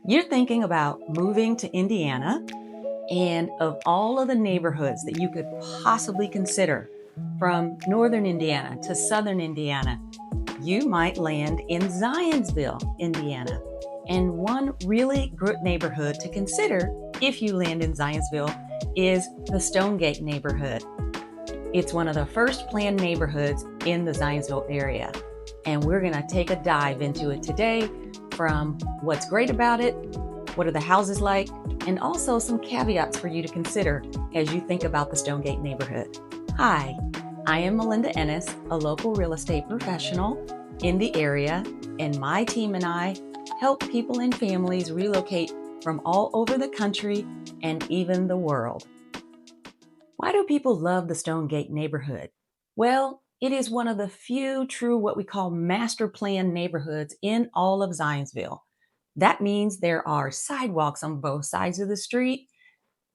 You're thinking about moving to Indiana, and of all of the neighborhoods that you could possibly consider, from northern Indiana to southern Indiana, you might land in Zionsville, Indiana. And one really good neighborhood to consider if you land in Zionsville is the Stonegate neighborhood. It's one of the first planned neighborhoods in the Zionsville area. And we're going to take a dive into it today, from what's great about it, what are the houses like, and also some caveats for you to consider as you think about the Stonegate neighborhood. Hi, I am Melinda Ennis, a local real estate professional in the area, and my team and I help people and families relocate from all over the country and even the world. Why do people love the Stonegate neighborhood? Well, it is one of the few true what we call master plan neighborhoods in all of Zionsville. That means there are sidewalks on both sides of the street,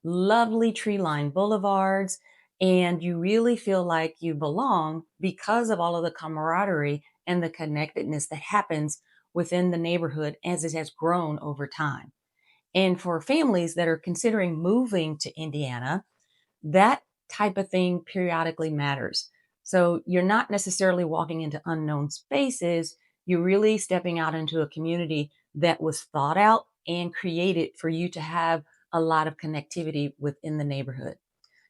lovely tree-lined boulevards, and you really feel like you belong because of all of the camaraderie and the connectedness that happens within the neighborhood as it has grown over time. And for families that are considering moving to Indiana, that type of thing periodically matters. So you're not necessarily walking into unknown spaces. You're really stepping out into a community that was thought out and created for you to have a lot of connectivity within the neighborhood.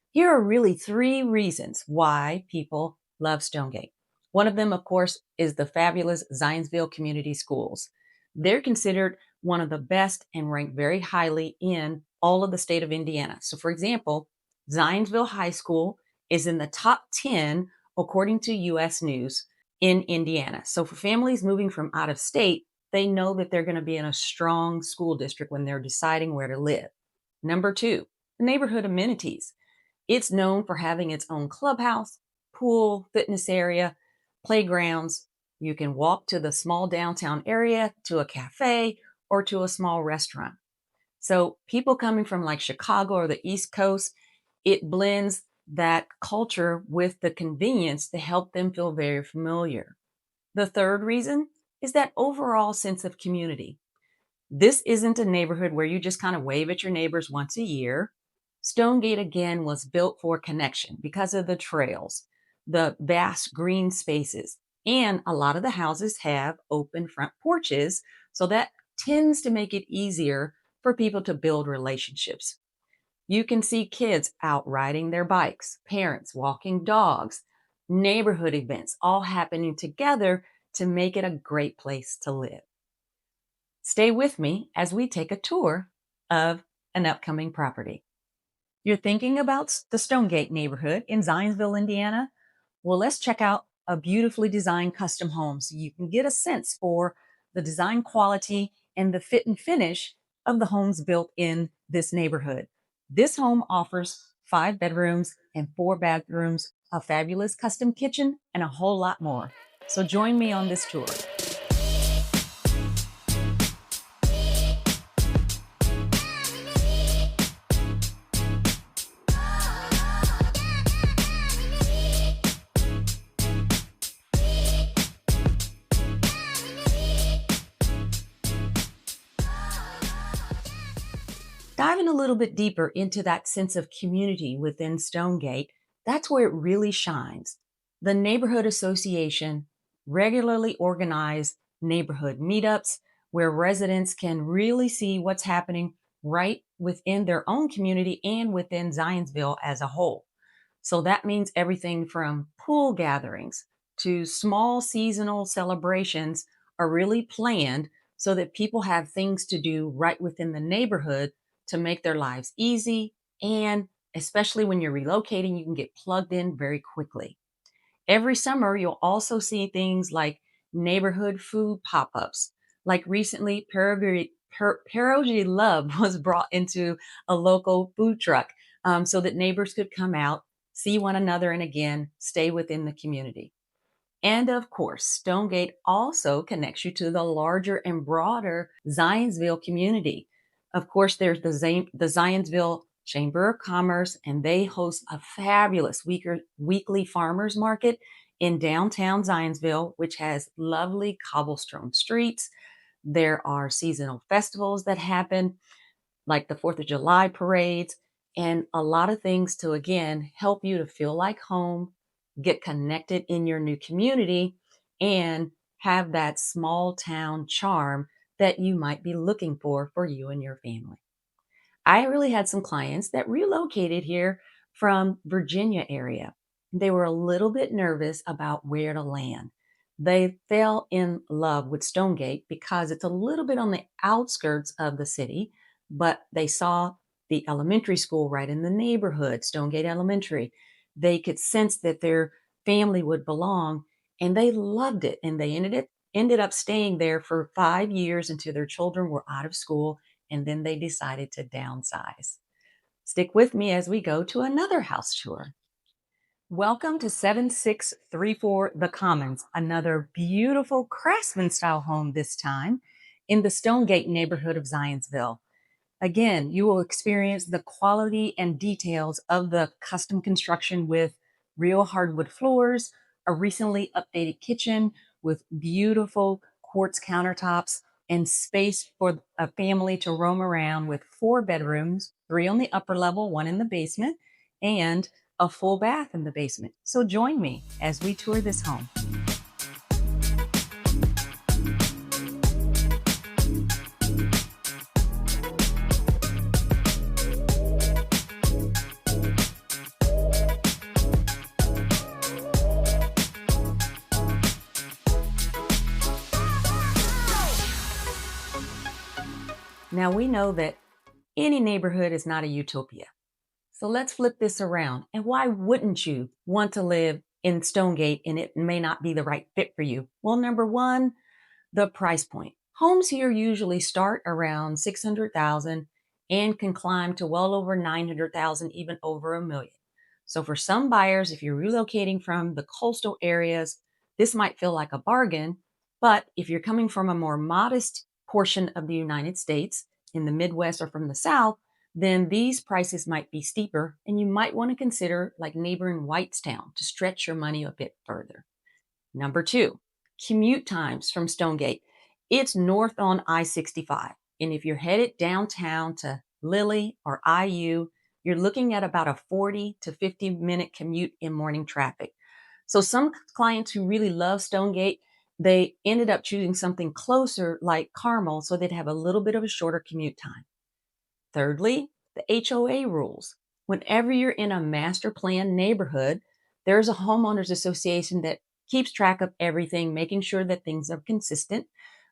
Here are really three reasons why people love Stonegate. One of them, of course, is the fabulous Zionsville Community Schools. They're considered one of the best and ranked very highly in all of the state of Indiana. So, for example, Zionsville High School is in the top 10 according to US News in Indiana. So for families moving from out of state, they know that they're going to be in a strong school district when they're deciding where to live. Number two, the neighborhood amenities. It's known for having its own clubhouse, pool, fitness area, playgrounds. You can walk to the small downtown area, to a cafe, or to a small restaurant. So people coming from like Chicago or the East Coast, it blends that culture with the convenience to help them feel very familiar. The third reason is that overall sense of community. This isn't a neighborhood where you just kind of wave at your neighbors once a year. Stonegate, again, was built for connection because of the trails, the vast green spaces, and a lot of the houses have open front porches, so that tends to make it easier for people to build relationships. You can see kids out riding their bikes, parents walking dogs, neighborhood events all happening together to make it a great place to live. Stay with me as we take a tour of an upcoming property. You're thinking about the Stonegate neighborhood in Zionsville, Indiana? Well, let's check out a beautifully designed custom home so you can get a sense for the design quality and the fit and finish of the homes built in this neighborhood. This home offers 5 bedrooms and 4 bathrooms, a fabulous custom kitchen, and a whole lot more. So join me on this tour. Diving a little bit deeper into that sense of community within Stonegate, that's where it really shines. The Neighborhood Association regularly organize neighborhood meetups where residents can really see what's happening right within their own community and within Zionsville as a whole. So that means everything from pool gatherings to small seasonal celebrations are really planned so that people have things to do right within the neighborhood to make their lives easy. And especially when you're relocating, you can get plugged in very quickly. Every summer, you'll also see things like neighborhood food pop-ups. Like recently, Pierogi Love was brought into a local food truck so that neighbors could come out, see one another, and again, stay within the community. And of course, Stonegate also connects you to the larger and broader Zionsville community. Of course, there's the Zionsville Chamber of Commerce, and they host a fabulous weekly farmers market in downtown Zionsville, which has lovely cobblestone streets, There are seasonal festivals that happen, like the 4th of July parades, and a lot of things to, again, help you to feel like home, get connected in your new community, and have that small town charm that you might be looking for you and your family. I really had some clients that relocated here from Virginia area. They were a little bit nervous about where to land. They fell in love with Stonegate because it's a little bit on the outskirts of the city, but they saw the elementary school right in the neighborhood, Stonegate Elementary. They could sense that their family would belong, and they loved it. And they ended up staying there for 5 years until their children were out of school, and then they decided to downsize. Stick with me as we go to another house tour. Welcome to 7634 The Commons, another beautiful craftsman style home this time in the Stonegate neighborhood of Zionsville. Again, you will experience the quality and details of the custom construction with real hardwood floors, a recently updated kitchen with beautiful quartz countertops, and space for a family to roam around with 4 bedrooms, 3 on the upper level, 1 in the basement, and a full bath in the basement. So join me as we tour this home. Now we know that any neighborhood is not a utopia. So let's flip this around. And why wouldn't you want to live in Stonegate and it may not be the right fit for you? Well, number one, the price point. Homes here usually start around 600,000 and can climb to well over 900,000, even over $1 million. So for some buyers, if you're relocating from the coastal areas, this might feel like a bargain. But if you're coming from a more modest portion of the United States in the Midwest or from the South, then these prices might be steeper and you might want to consider like neighboring Whitestown to stretch your money a bit further. Number two, commute times from Stonegate. It's north on I-65. And if you're headed downtown to Lilly or IU, you're looking at about a 40 to 50-minute commute in morning traffic. So some clients who really love Stonegate, they ended up choosing something closer like Carmel so they'd have a little bit of a shorter commute time. Thirdly, the HOA rules. Whenever you're in a master plan neighborhood, there's a homeowners association that keeps track of everything, making sure that things are consistent,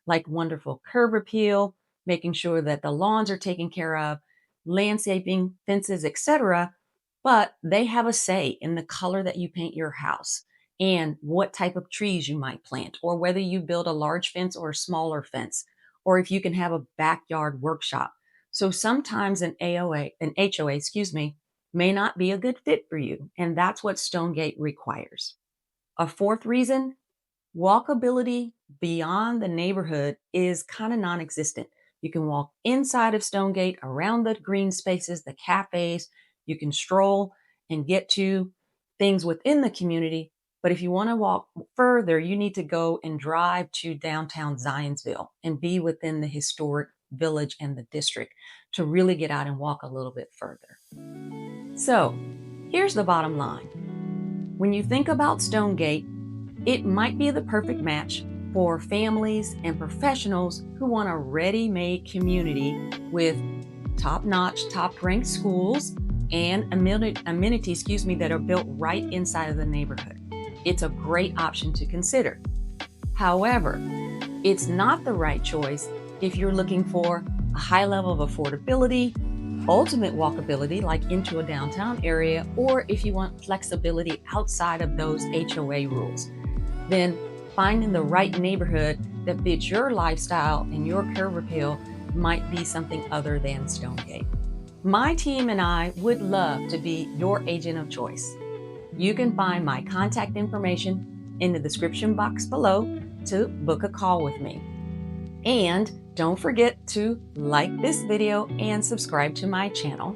like wonderful curb appeal, making sure that the lawns are taken care of, landscaping, fences, etc. But they have a say in the color that you paint your house and what type of trees you might plant, or whether you build a large fence or a smaller fence, or if you can have a backyard workshop. So sometimes an HOA, may not be a good fit for you, and that's what Stonegate requires. A fourth reason, walkability beyond the neighborhood is kind of non-existent. You can walk inside of Stonegate, around the green spaces, the cafes. You can stroll and get to things within the community. But if you want to walk further, you need to go and drive to downtown Zionsville and be within the historic village and the district to really get out and walk a little bit further. So here's the bottom line. When you think about Stonegate, it might be the perfect match for families and professionals who want a ready-made community with top-notch, top-ranked schools and amenities, that are built right inside of the neighborhood. It's a great option to consider. However, it's not the right choice if you're looking for a high level of affordability, ultimate walkability, like into a downtown area, or if you want flexibility outside of those HOA rules. Then finding the right neighborhood that fits your lifestyle and your curb appeal might be something other than Stonegate. My team and I would love to be your agent of choice. You can find my contact information in the description box below to book a call with me. And don't forget to like this video and subscribe to my channel.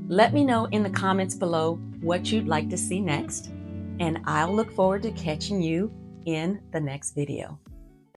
Let me know in the comments below what you'd like to see next, and I'll look forward to catching you in the next video.